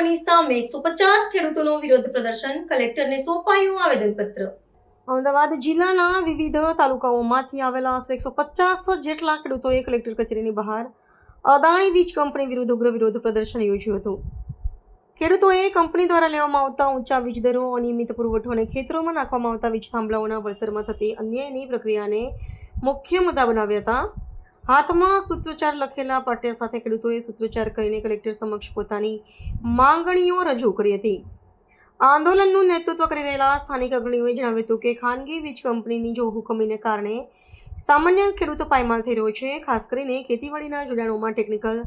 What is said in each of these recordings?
Company સામે 150 ખેડૂતોનો વિરોધ પ્રદર્શન, કલેક્ટરને સોંપાયું આવેદનપત્ર। અમદાવાદ જિલ્લાના વિવિધ તાલુકાઓમાંથી આવેલા આશરે 150 જેટલા ખેડૂતોએ કલેક્ટર કચેરીની બહાર અદાણી વીજ કંપની વિરુદ્ધ ઉગ્ર વિરોધ પ્રદર્શન યોજ્યું હતું। ખેડૂતોએ કંપની દ્વારા લેવામાં આવતા ઊંચા વીજ દરો, અનિયમિત પુરવઠો અને ખેતરોમાં નાખવામાં આવતા વીજ થાંભલાઓના વળતરમાં થતી અન્યાયની પ્રક્રિયાને મુખ્ય મુદ્દા બનાવ્યા હતા। હાથમાં સૂત્રોચ્ચાર લખેલા પાટિયા સાથે ખેડૂતોએ સૂત્રોચ્ચાર કરીને કલેક્ટર સમક્ષ પોતાની માંગણીઓ રજૂ કરી હતી। આંદોલનનું નેતૃત્વ કરી રહેલા સ્થાનિક અગ્રણીઓએ જણાવ્યું હતું કે ખાનગી વીજ કંપનીની જો હુકમીને કારણે સામાન્ય ખેડૂતો પાયમાલ થઈ રહ્યો છે। ખાસ કરીને ખેતીવાડીના જોડાણોમાં ટેકનિકલ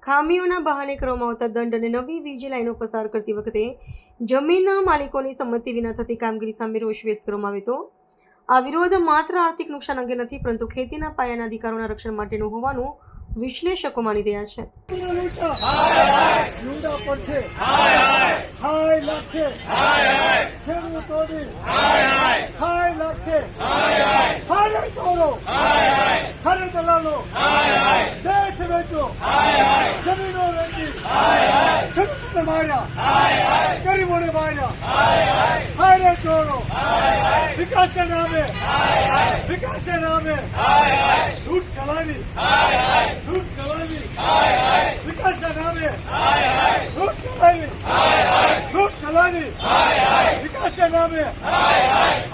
ખામીઓના બહાને કરવામાં આવતા દંડ અને નવી વીજ લાઈનો પસાર કરતી વખતે જમીન માલિકોની સંમતિ વિના થતી કામગીરી સામે રોષ વ્યક્ત કરવામાં આવ્યો હતો। આ વિરોધ માત્ર આર્થિક નુકસાન અંગે નથી, પરંતુ ખેતીના પાયાના અધિકારોના રક્ષણ માટેનું હોવાનું વિશ્લેષકો માની રહ્યા છે। विकास के नामे लूट चलानी, विकास के नामे लूट चलानी, विकास के नामे